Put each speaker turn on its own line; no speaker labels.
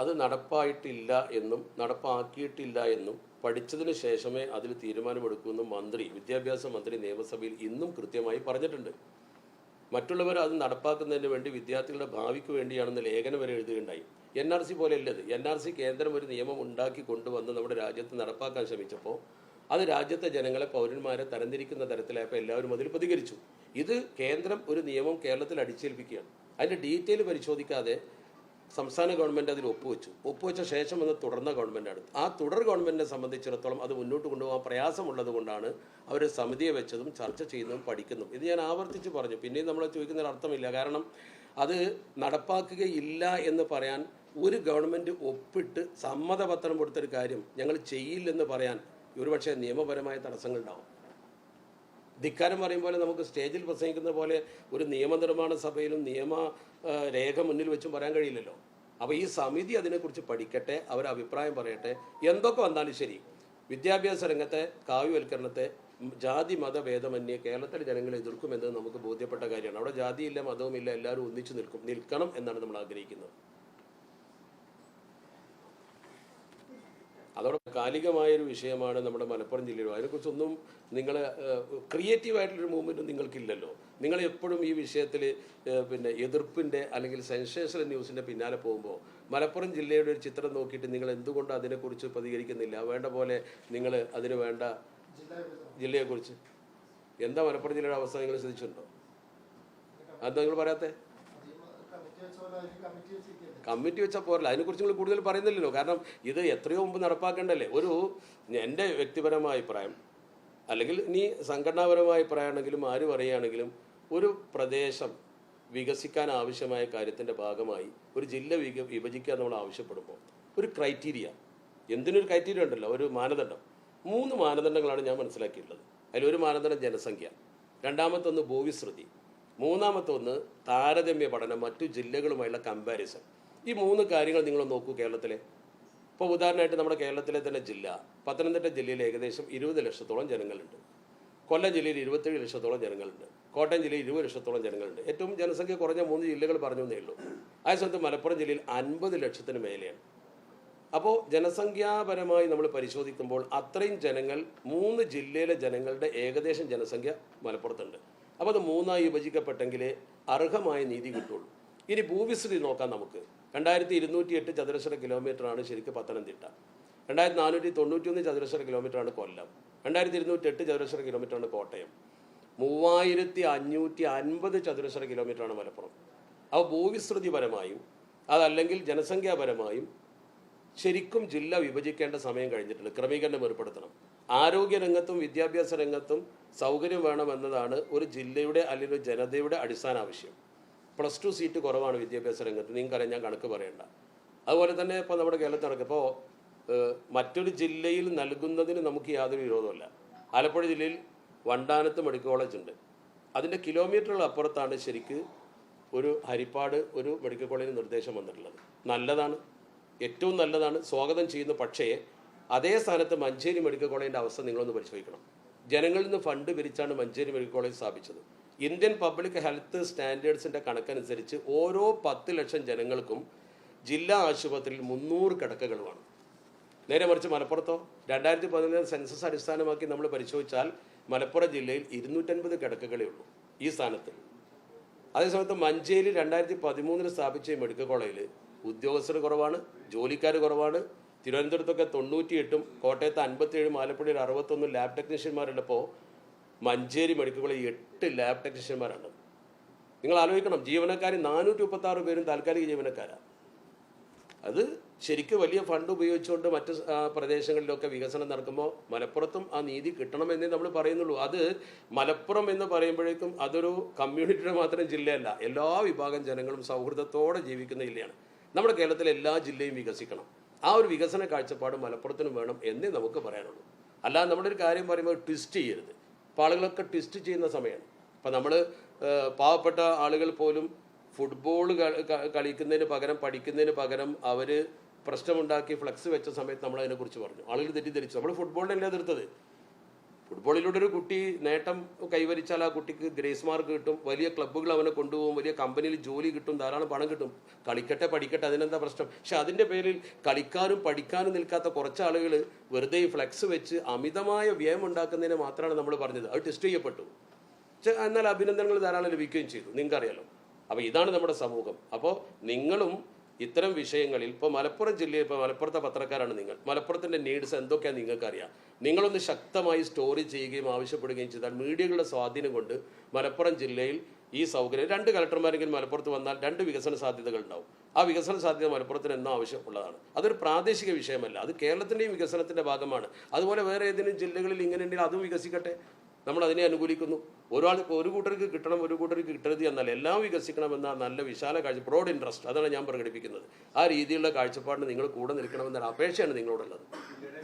അത് നടപ്പായിട്ടില്ല എന്നും നടപ്പാക്കിയിട്ടില്ല എന്നും പഠിച്ചതിന് ശേഷമേ അതിൽ തീരുമാനമെടുക്കുമെന്നും മന്ത്രി, വിദ്യാഭ്യാസ മന്ത്രി നിയമസഭയിൽ ഇന്നും കൃത്യമായി പറഞ്ഞിട്ടുണ്ട്. മറ്റുള്ളവർ അത് നടപ്പാക്കുന്നതിന് വേണ്ടി വിദ്യാർത്ഥികളുടെ ഭാവിക്ക് വേണ്ടിയാണെന്ന് ലേഖനം വരെ എഴുതുകയുണ്ടായി. NRC പോലെയല്ലത്. NRC കേന്ദ്രം ഒരു നിയമം ഉണ്ടാക്കി കൊണ്ടുവന്ന് നമ്മുടെ രാജ്യത്ത് നടപ്പാക്കാൻ ശ്രമിച്ചപ്പോൾ അത് രാജ്യത്തെ ജനങ്ങളെ, പൗരന്മാരെ തരംതിരിക്കുന്ന തരത്തിലായപ്പോൾ എല്ലാവരും അതിൽ പ്രതികരിച്ചു. ഇത് കേന്ദ്രം ഒരു നിയമം കേരളത്തിൽ അടിച്ചേൽപ്പിക്കുകയാണ്. അതിൻ്റെ ഡീറ്റെയിൽ പരിശോധിക്കാതെ സംസ്ഥാന ഗവൺമെൻറ് അതിൽ ഒപ്പുവെച്ച ശേഷം അത് തുടർന്ന ഗവൺമെൻറ്റാണ്. ആ തുടർ ഗവൺമെൻറ്റിനെ സംബന്ധിച്ചിടത്തോളം അത് മുന്നോട്ട് കൊണ്ടുപോകാൻ പ്രയാസമുള്ളത് കൊണ്ടാണ് അവർ സമിതിയെ വെച്ചതും ചർച്ച ചെയ്യുന്നതും പഠിക്കുന്നതും. ഇത് ഞാൻ ആവർത്തിച്ച് പറഞ്ഞു. പിന്നെയും നമ്മൾ ചോദിക്കുന്നതിന് അർത്ഥമില്ല. കാരണം അത് നടപ്പാക്കുകയില്ല എന്ന് പറയാൻ ഒരു ഗവൺമെൻറ് ഒപ്പിട്ട് സമ്മതപത്രം കൊടുത്തൊരു കാര്യം ഞങ്ങൾ ചെയ്യില്ലെന്ന് പറയാൻ ഒരുപക്ഷെ നിയമപരമായ തടസ്സങ്ങളുണ്ടാവും. ധിക്കാരം പറയും പോലെ നമുക്ക് സ്റ്റേജിൽ പ്രസംഗിക്കുന്ന പോലെ ഒരു നിയമനിർമ്മാണ സഭയിലും നിയമ രേഖ മുന്നിൽ വെച്ചും പറയാൻ കഴിയില്ലല്ലോ. അപ്പോൾ ഈ സമിതി അതിനെക്കുറിച്ച് പഠിക്കട്ടെ, അവർ അഭിപ്രായം പറയട്ടെ. എന്തൊക്കെ വന്നാലും ശരി, വിദ്യാഭ്യാസ രംഗത്തെ കാവ്യവൽക്കരണത്തെ ജാതി മതഭേദമന്യേ കേരളത്തിലെ ജനങ്ങൾ എതിർക്കുമെന്നത് നമുക്ക് ബോധ്യപ്പെട്ട കാര്യമാണ്. അവിടെ ജാതിയില്ല, മതവുമില്ല, എല്ലാവരും ഒന്നിച്ചു നിൽക്കണം എന്നാണ് നമ്മൾ ആഗ്രഹിക്കുന്നത്. അതോടെ കാലികമായൊരു വിഷയമാണ് നമ്മുടെ മലപ്പുറം ജില്ലയിൽ. അതിനെക്കുറിച്ചൊന്നും നിങ്ങൾ ക്രിയേറ്റീവായിട്ടുള്ളൊരു മൂവ്മെൻറ്റും നിങ്ങൾക്കില്ലല്ലോ. നിങ്ങൾ എപ്പോഴും ഈ വിഷയത്തിൽ പിന്നെ എതിർപ്പിൻ്റെ അല്ലെങ്കിൽ സെൻസേഷണൽ ന്യൂസിൻ്റെ പിന്നാലെ പോകുമ്പോൾ മലപ്പുറം ജില്ലയുടെ ഒരു ചിത്രം നോക്കിയിട്ട് നിങ്ങൾ എന്തുകൊണ്ട് അതിനെക്കുറിച്ച് പ്രതികരിക്കുന്നില്ല? വേണ്ട പോലെ നിങ്ങൾ അതിന് വേണ്ട ജില്ലയെക്കുറിച്ച് എന്താ മലപ്പുറം ജില്ലയുടെ അവസ്ഥ നിങ്ങൾ ശ്രദ്ധിച്ചിട്ടുണ്ടോ? അത് നിങ്ങൾ പറയാത്തേ? കമ്മിറ്റി വെച്ചാൽ പോരല്ല. അതിനെക്കുറിച്ച് നിങ്ങൾ കൂടുതൽ പറയുന്നില്ലല്ലോ. കാരണം ഇത് എത്രയോ മുമ്പ് നടപ്പാക്കേണ്ടല്ലേ. എൻ്റെ വ്യക്തിപരമായ അഭിപ്രായം, അല്ലെങ്കിൽ ഇനി സംഘടനാപരമായ അഭിപ്രായമാണെങ്കിലും ആര് പറയുകയാണെങ്കിലും, ഒരു പ്രദേശം വികസിക്കാൻ ആവശ്യമായ കാര്യത്തിൻ്റെ ഭാഗമായി ഒരു ജില്ല വിഭജിക്കാൻ നമ്മൾ ആവശ്യപ്പെടുമ്പോൾ ഒരു ക്രൈറ്റീരിയ, എന്തിനൊരു ക്രൈറ്റീരിയ ഉണ്ടല്ലോ, ഒരു മാനദണ്ഡം. 3 മാനദണ്ഡങ്ങളാണ് ഞാൻ മനസ്സിലാക്കിയിട്ടുള്ളത്. അതിലൊരു മാനദണ്ഡം ജനസംഖ്യ, രണ്ടാമത്തൊന്ന് ഭൂവിസ്തൃതി, മൂന്നാമത്തൊന്ന് താരതമ്യ പഠനം, മറ്റു ജില്ലകളുമായുള്ള കമ്പാരിസൺ. ഈ 3 കാര്യങ്ങൾ നിങ്ങൾ നോക്കൂ കേരളത്തിലെ. ഇപ്പോൾ ഉദാഹരണമായിട്ട് നമ്മുടെ കേരളത്തിലെ തന്നെ ജില്ല, പത്തനംതിട്ട ജില്ലയിൽ ഏകദേശം 20 ലക്ഷത്തോളം ജനങ്ങളുണ്ട്. കൊല്ലം ജില്ലയിൽ 27 ലക്ഷത്തോളം ജനങ്ങളുണ്ട്. കോട്ടയം ജില്ലയിൽ 20 ലക്ഷത്തോളം ജനങ്ങളുണ്ട്. ഏറ്റവും ജനസംഖ്യ കുറഞ്ഞ 3 ജില്ലകൾ പറഞ്ഞു എന്നേ ഉള്ളൂ. അതേ സമയത്ത് മലപ്പുറം ജില്ലയിൽ 50 ലക്ഷത്തിന് മേലെയാണ്. അപ്പോൾ ജനസംഖ്യാപരമായി നമ്മൾ പരിശോധിക്കുമ്പോൾ അത്രയും ജനങ്ങൾ, 3 ജില്ലയിലെ ജനങ്ങളുടെ ഏകദേശം ജനസംഖ്യ മലപ്പുറത്തുണ്ട്. അപ്പോൾ അത് 3ആയി വിഭജിക്കപ്പെട്ടെങ്കിലേ അർഹമായ നീതി കിട്ടുള്ളൂ. ഇനി ഭൂവിസ്തൃതി നോക്കാം നമുക്ക്. 2208 ചതുരശ്ര കിലോമീറ്ററാണ് ശരിക്കും പത്തനംതിട്ട, 2491 ചതുരശ്ര കിലോമീറ്ററാണ് കൊല്ലം, 2208 ചതുരശ്ര കിലോമീറ്ററാണ് കോട്ടയം, 3550 ചതുരശ്ര കിലോമീറ്ററാണ് മലപ്പുറം. അപ്പോൾ ഭൂവിസ്തൃതിപരമായും അതല്ലെങ്കിൽ ജനസംഖ്യാപരമായും ശരിക്കും ജില്ല വിഭജിക്കേണ്ട സമയം കഴിഞ്ഞിട്ടുണ്ട്. ക്രമീകരണം ഏർപ്പെടുത്തണം. ആരോഗ്യരംഗത്തും വിദ്യാഭ്യാസ രംഗത്തും സൗകര്യം വേണമെന്നതാണ് ഒരു ജില്ലയുടെ അല്ലെങ്കിൽ ഒരു ജനതയുടെ അടിസ്ഥാന ആവശ്യം. +2 സീറ്റ് കുറവാണ് വിദ്യാഭ്യാസ രംഗത്ത്. നിങ്ങൾക്കറിയാം, ഞാൻ കണക്ക് പറയണ്ട. അതുപോലെ തന്നെ ഇപ്പോൾ നമ്മുടെ കേരളത്തിൽ നടക്കും. ഇപ്പോൾ മറ്റൊരു ജില്ലയിൽ നൽകുന്നതിന് നമുക്ക് യാതൊരു വിരോധമല്ല. ആലപ്പുഴ ജില്ലയിൽ വണ്ടാനത്ത് മെഡിക്കൽ കോളേജ് ഉണ്ട്. അതിൻ്റെ കിലോമീറ്ററുകൾ അപ്പുറത്താണ് ശരിക്ക് ഒരു ഹരിപ്പാട് ഒരു മെഡിക്കൽ കോളേജിന് നിർദ്ദേശം വന്നിട്ടുള്ളത്. നല്ലതാണ്, ഏറ്റവും നല്ലതാണ്, സ്വാഗതം ചെയ്യുന്നു. പക്ഷേ അതേ സ്ഥാനത്ത് മഞ്ചേരി മെഡിക്കൽ കോളേജിൻ്റെ അവസ്ഥ നിങ്ങളൊന്ന് പരിശോധിക്കണം. ജനങ്ങളിൽ നിന്ന് ഫണ്ട് പിരിച്ചാണ് മഞ്ചേരി മെഡിക്കൽ കോളേജ് സ്ഥാപിച്ചത്. ഇന്ത്യൻ പബ്ലിക് ഹെൽത്ത് സ്റ്റാൻഡേർഡ്സിൻ്റെ കണക്കനുസരിച്ച് ഓരോ 10 ലക്ഷം ജനങ്ങൾക്കും ജില്ലാ ആശുപത്രിയിൽ 300 കിടക്കകളുമാണ്. നേരെ മറിച്ച് മലപ്പുറത്തോ 2014 സെൻസസ് അടിസ്ഥാനമാക്കി നമ്മൾ പരിശോധിച്ചാൽ മലപ്പുറം ജില്ലയിൽ 250 കിടക്കകളേ ഉള്ളൂ ഈ സ്ഥാനത്ത്. അതേസമയത്ത് മഞ്ചേരി 2013 സ്ഥാപിച്ച മെഡിക്കൽ കോളേജിൽ ഉദ്യോഗസ്ഥർ കുറവാണ്, ജോലിക്കാർ കുറവാണ്. തിരുവനന്തപുരത്തൊക്കെ 98, കോട്ടയത്ത് 57, ആലപ്പുഴയിൽ 61 ലാബ് ടെക്നീഷ്യന്മാരുള്ളപ്പോൾ മഞ്ചേരി മെഡിക്കൽ കോളേജ് 8 ലാബ് ടെക്നീഷ്യന്മാരാണ്. നിങ്ങൾ ആലോചിക്കണം, ജീവനക്കാർ 436 പേരും താൽക്കാലിക ജീവനക്കാരാണ്. അത് ശരിക്കും വലിയ ഫണ്ട് ഉപയോഗിച്ചുകൊണ്ട് മറ്റ് പ്രദേശങ്ങളിലൊക്കെ വികസനം നടക്കുമ്പോൾ മലപ്പുറത്തും ആ നീതി കിട്ടണമെന്നേ നമ്മൾ പറയുന്നുള്ളൂ. അത് മലപ്പുറം എന്ന് പറയുമ്പോഴേക്കും അതൊരു കമ്മ്യൂണിറ്റിയുടെ മാത്രം ജില്ലയല്ല, എല്ലാ വിഭാഗം ജനങ്ങളും സൗഹൃദത്തോടെ ജീവിക്കുന്ന ജില്ലയാണ്. നമ്മുടെ കേരളത്തിലെ എല്ലാ ജില്ലയും വികസിക്കണം. ആ ഒരു വികസന കാഴ്ചപ്പാട് മലപ്പുറത്തിനും വേണം എന്നേ നമുക്ക് പറയാനുള്ളൂ. അല്ലാതെ നമ്മളൊരു കാര്യം പറയുമ്പോൾ ട്വിസ്റ്റ് ചെയ്യരുത്. അപ്പോൾ ആളുകളൊക്കെ ട്വിസ്റ്റ് ചെയ്യുന്ന സമയമാണ്. അപ്പം നമ്മൾ പാവപ്പെട്ട ആളുകൾ പോലും ഫുട്ബോൾ കളിക്കുന്നതിന് പകരം പഠിക്കുന്നതിന് പകരം അവർ പ്രശ്നമുണ്ടാക്കി ഫ്ലക്സ് വെച്ച സമയത്ത് നമ്മൾ അതിനെക്കുറിച്ച് പറഞ്ഞു. ആളുകൾ തെറ്റിദ്ധരിച്ചു. നമ്മൾ ഫുട്ബോളിനല്ലേ എതിർത്തത്. ഫുട്ബോളിലൂടെ ഒരു കുട്ടി നേട്ടം കൈവരിച്ചാൽ ആ കുട്ടിക്ക് ഗ്രേസ് മാർക്ക് കിട്ടും, വലിയ ക്ലബ്ബുകൾ അവനെ കൊണ്ടുപോകും, വലിയ കമ്പനിയിൽ ജോലി കിട്ടും, ധാരാളം പണം കിട്ടും. കളിക്കട്ടെ പഠിക്കട്ടെ, അതിനെന്താ പ്രശ്നം? പക്ഷെ അതിൻ്റെ പേരിൽ കളിക്കാനും പഠിക്കാനും നിൽക്കാത്ത കുറച്ച് ആളുകൾ വെറുതെ ഈ ഫ്ലെക്സ് വെച്ച് അമിതമായ വ്യയം ഉണ്ടാക്കുന്നതിനെ മാത്രമാണ് നമ്മൾ പറഞ്ഞത്. അത് ടെസ്റ്റ് ചെയ്യപ്പെട്ടു, എന്നാൽ അഭിനന്ദനങ്ങൾ ധാരാളം ലഭിക്കുകയും ചെയ്തു, നിങ്ങൾക്കറിയാലോ. അപ്പോൾ ഇതാണ് നമ്മുടെ സമൂഹം. അപ്പോൾ നിങ്ങളും ഇത്തരം വിഷയങ്ങളിൽ ഇപ്പോൾ മലപ്പുറം ജില്ലയിൽ, ഇപ്പോൾ മലപ്പുറത്തെ പത്രക്കാരാണ് നിങ്ങൾ, മലപ്പുറത്തിൻ്റെ നീഡ്സ് എന്തൊക്കെയാണ് നിങ്ങൾക്കറിയാം. നിങ്ങളൊന്ന് ശക്തമായി സ്റ്റോറി ചെയ്യുകയും ആവശ്യപ്പെടുകയും ചെയ്താൽ മീഡിയകളുടെ സ്വാധീനം കൊണ്ട് മലപ്പുറം ജില്ലയിൽ ഈ സൗകര്യം 2 കളക്ടർമാരെങ്കിലും മലപ്പുറത്ത് വന്നാൽ 2 വികസന സാധ്യതകൾ ഉണ്ടാവും. ആ വികസന സാധ്യത മലപ്പുറത്തിന് എന്നോ ആവശ്യമുള്ളതാണ്. അതൊരു പ്രാദേശിക വിഷയമല്ല, അത് കേരളത്തിൻ്റെയും വികസനത്തിൻ്റെ ഭാഗമാണ്. അതുപോലെ വേറെ ഏതെങ്കിലും ജില്ലകളിൽ ഇങ്ങനെ ഉണ്ടെങ്കിൽ അതും വികസിക്കട്ടെ, നമ്മൾ അതിനെ അനുകൂലിക്കുന്നു. ഒരു കൂട്ടർക്ക് കിട്ടണം, ഒരു കൂട്ടർക്ക് കിട്ടരുത് എന്നാൽ എല്ലാം വികസിക്കണമെന്ന നല്ല വിശാല കാഴ്ച, ബ്രോഡ് ഇൻട്രസ്റ്റ്, അതാണ് ഞാൻ പ്രകടിപ്പിക്കുന്നത്. ആ രീതിയിലുള്ള കാഴ്ചപ്പാടിന് നിങ്ങൾ കൂടെ നിൽക്കണമെന്ന അപേക്ഷയാണ് നിങ്ങളോടുള്ളത്.